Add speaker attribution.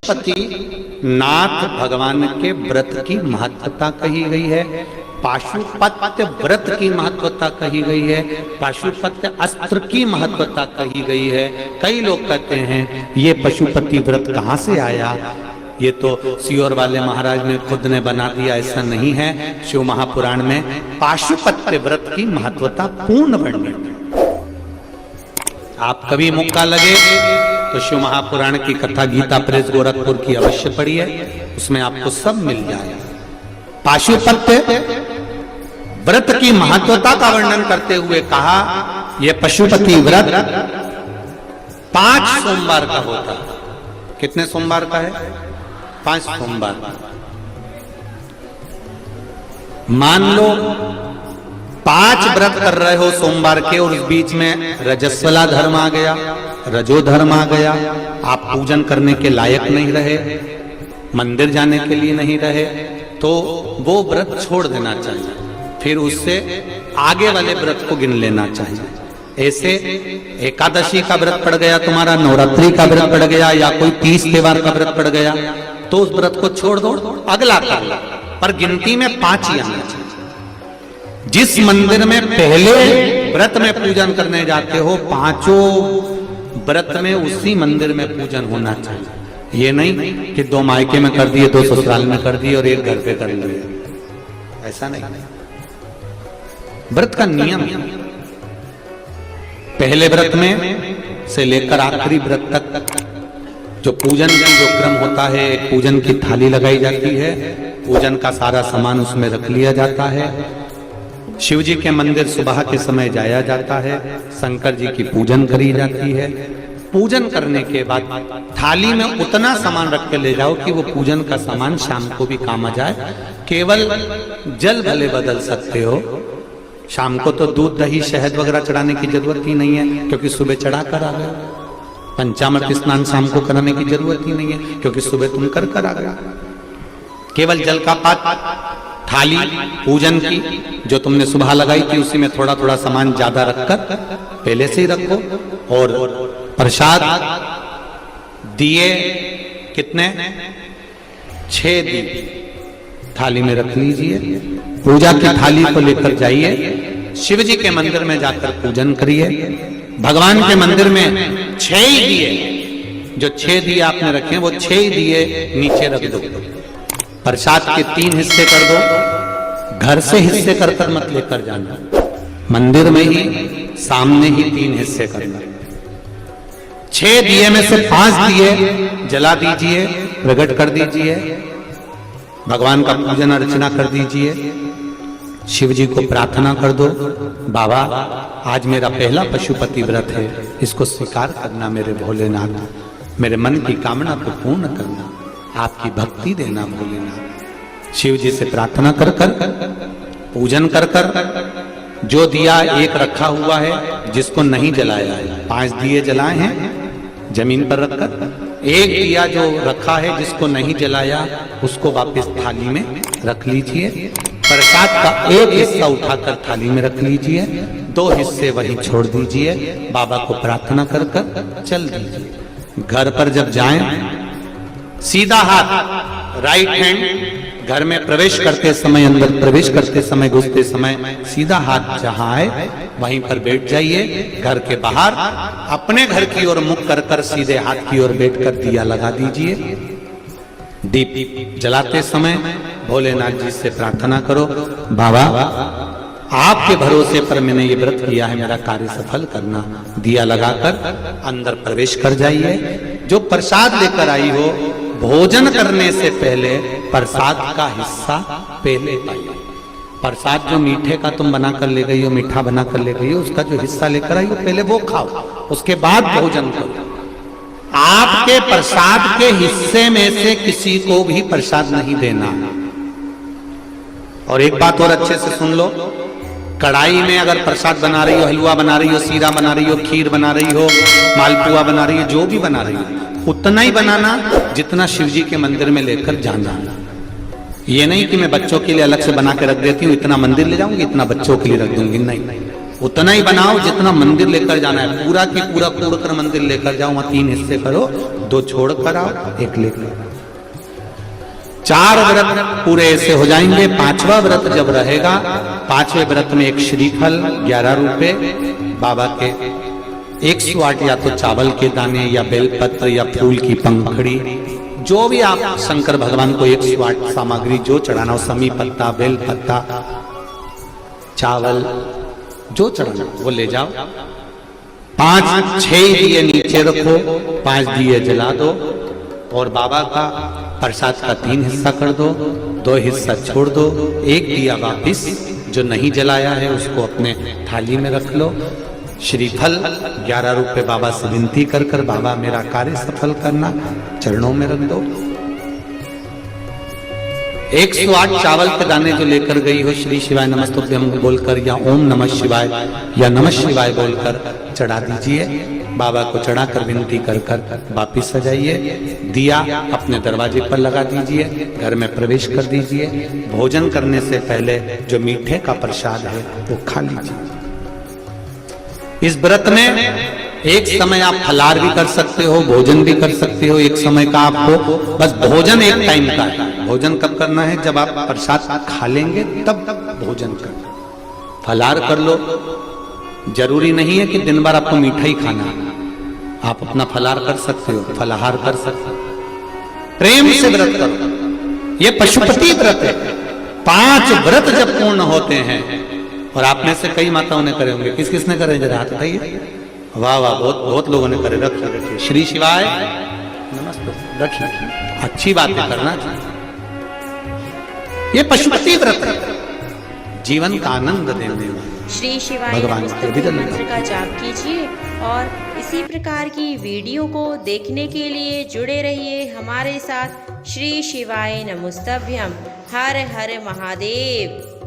Speaker 1: पशुपति नाथ भगवान के व्रत की महत्वता कही गई है, पाशुपत्य व्रत की महत्वता कही गई है, पाशुपत्य अस्त्र की महत्वता कही गई है। कई लोग कहते हैं ये पशुपति व्रत कहाँ से आया, ये तो सियोर वाले महाराज ने खुद ने बना दिया, ऐसा नहीं है। शिव महापुराण में पाशुपत्य व्रत की महत्वता पूर्ण वर्णित है। आप कभी मौका लगे तो शिव महापुराण की कथा गीता प्रेस गोरखपुर की अवश्य पढ़िए, उसमें आपको सब मिल जाएगा। पाशुपत्य व्रत की महत्वता का वर्णन करते हुए कहा यह पशुपति व्रत 5 सोमवार का होता है। कितने सोमवार का है? 5 सोमवार। मान लो 5 व्रत कर रहे हो सोमवार के, और उस बीच में रजस्वला धर्म आ गया, रजो धर्म आ गया, आप पूजन करने के लायक नहीं रहे, मंदिर जाने के लिए नहीं रहे, तो वो व्रत छोड़ देना चाहिए, फिर उससे आगे वाले व्रत को गिन लेना चाहिए। ऐसे एकादशी का व्रत पड़ गया तुम्हारा, नवरात्रि का व्रत पड़ गया, या कोई 30 त्योहार का व्रत पड़ गया, तो उस व्रत को छोड़ दो, अगला कर लो, पर गिनती में 5 ही आना चाहिए। जिस मंदिर में पहले व्रत में पूजन करने जाते हो, 5 व्रत में उसी मंदिर में पूजन होना चाहिए। ये नहीं कि 2 मायके में कर दिए, 2 ससुराल में कर दिए और 1 घर पे कर लिए, ऐसा नहीं। व्रत का नियम है, पहले व्रत में से लेकर आखिरी व्रत तक जो पूजन की जो क्रम होता है, पूजन की थाली लगाई जाती है, पूजन का सारा सामान उसमें रख लिया जाता है, शिव जी के मंदिर सुबह के समय जाया जाता है, शंकर जी की पूजन करी जाती है। पूजन करने के बाद थाली में उतना सामान रख के ले जाओ कि वो पूजन का सामान शाम को भी काम आ जाए। केवल जल भले बदल सकते हो, शाम को तो दूध दही शहद वगैरह चढ़ाने की जरूरत ही नहीं है, क्योंकि सुबह चढ़ा कर आ गए। पंचामृत स्नान शाम को कराने की जरूरत ही नहीं है, क्योंकि सुबह तुम कर आ गए। केवल जल का पात्र, थाली पूजन की जो तुमने सुबह लगाई थी, उसी में थोड़ा थोड़ा सामान ज्यादा रखकर पहले से ही रखो, और प्रसाद दिए कितने? 6 दिए थाली में रख लीजिए। पूजा की थाली को लेकर जाइए, शिव जी के मंदिर में जाकर पूजन करिए। भगवान के मंदिर में 6 ही दिए, जो 6 दिए आपने रखे वो 6 ही दिए नीचे रख दो। प्रसाद के 3 हिस्से कर दो, घर से हिस्से कर कर मत लेकर जाना, मंदिर में ही सामने ही 3 हिस्से करना। 6 दिए में से 5 दिए जला दीजिए, प्रकट कर दीजिए, भगवान का पूजन अर्चना कर दीजिए, शिव जी को प्रार्थना कर दो, बाबा आज मेरा पहला पशुपति व्रत है, इसको स्वीकार करना मेरे भोलेनाथ, मेरे मन की कामना को पूर्ण करना, आपकी भक्ति देना भोलेनाथ। शिव जी से प्रार्थना कर कर पूजन कर कर जो दिया एक रखा हुआ है, जिसको नहीं जलाया है, 5 दिए जलाए हैं जमीन पर रखकर, एक दिया जो रखा है जिसको नहीं जलाया उसको वापस थाली में रख लीजिए। प्रसाद का एक हिस्सा उठाकर थाली में रख लीजिए, 2 हिस्से वही छोड़ दीजिए, बाबा को प्रार्थना कर कर चल दीजिए। घर पर जब जाएं, सीधा हाथ राइट हैंड घर में प्रवेश करते समय, अंदर प्रवेश करते समय, घुसते समय सीधा हाथ जहां है वहीं पर बैठ जाइए। घर के बाहर अपने घर की ओर मुख कर कर सीधे हाथ की ओर बैठकर दिया लगा दीजिए। दीप जलाते समय भोलेनाथ जी से प्रार्थना करो, बाबा आपके भरोसे पर मैंने ये व्रत किया है, मेरा कार्य सफल करना। दिया लगाकर अंदर प्रवेश कर जाइए। जो प्रसाद लेकर आई हो, भोजन करने से पहले प्रसाद का हिस्सा पहले पाइए। प्रसाद जो मीठे का तुम बना कर ले गई हो, मीठा बना कर ले गई हो, उसका जो हिस्सा लेकर आई हो पहले वो खाओ, उसके बाद भोजन करो। आपके प्रसाद के हिस्से में से किसी को भी प्रसाद नहीं देना। और एक बात और अच्छे से सुन लो, कढ़ाई में अगर प्रसाद बना रही हो, हलवा बना रही हो, सीरा बना रही हो, खीर बना रही हो, मालपुआ बना रही हो, जो भी बना रही हो, उतना ही बनाना जितना शिव जी के मंदिर में लेकर जाना। ये नहीं कि मैं बच्चों के लिए अलग से बना के रख देती हूँ, इतना मंदिर ले जाऊंगी, इतना बच्चों के लिए रख दूंगी, नहीं। उतना ही बनाओ जितना मंदिर लेकर जाना है, पूरा की पूरा तोड़कर मंदिर लेकर जाओ, वहां 3 हिस्से करो, 2 छोड़ कर आओ, 1 लेकर आओ। 4 व्रत पूरे ऐसे हो जाएंगे। 5वां व्रत जब रहेगा, 5वें व्रत में एक श्रीफल 11 रुपए, बाबा के 108 या तो चावल के दाने या बेलपत्र या फूल की पंखड़ी, जो भी आप शंकर भगवान को 108 सामग्री जो चढ़ाना हो, समी पत्ता, बेल पत्ता, चावल, जो चढ़ाना वो ले जाओ। 5-6 दिए नीचे रखो, 5 दिए जला दो और बाबा का प्रसाद का 3 हिस्सा कर दो, 2 हिस्सा छोड़ दो, 1 दिया वापिस जो नहीं जलाया है उसको अपने थाली में रख लो। श्रीफल 11 रुपए बाबा से विनती कर कर, बाबा मेरा कार्य सफल करना, चरणों में रख दो। 108 चावल के दाने जो लेकर गई हो, श्री शिवाय नमस्तुभ्यं बोलकर या ओम नमः शिवाय या नमः शिवाय बोलकर चढ़ा दीजिए। बाबा को चढ़ाकर विनती कर कर वापिस आ जाइए। दिया अपने दरवाजे पर लगा दीजिए, घर में प्रवेश कर दीजिए। भोजन करने से पहले जो मीठे का प्रसाद है वो खा लीजिए। इस व्रत में एक समय आप फलार भी कर सकते हो, भोजन भी कर सकते हो। एक समय का आपको बस भोजन एक टाइम का है। भोजन कब करना है? जब आप प्रसाद खा लेंगे तब भोजन करना। फलार कर लो, जरूरी नहीं है कि दिन भर आपको मीठा ही खाना है, आप अपना फलार कर सकते हो, फलाहार कर सकते हो। प्रेम से व्रत करो, ये पशुपति व्रत है। 5 व्रत जब पूर्ण होते हैं, और आप में से कई माताओं ने करे होंगे, किस किसने करे जरा हाथ उठाइए। वाह वाह, बहुत लोगों ने करे। रखिए श्री शिवाय नमस्ते, रखिए, अच्छी बातें करना चाहिए। ये पशुपति व्रत है, जीवन का आनंद देने वाला।
Speaker 2: श्री शिवाय नमस्तुभ्यं मंत्र का जाप कीजिए और इसी प्रकार की वीडियो को देखने के लिए जुड़े रहिए हमारे साथ। श्री शिवाय नमस्तुभ्यं। हर हर महादेव।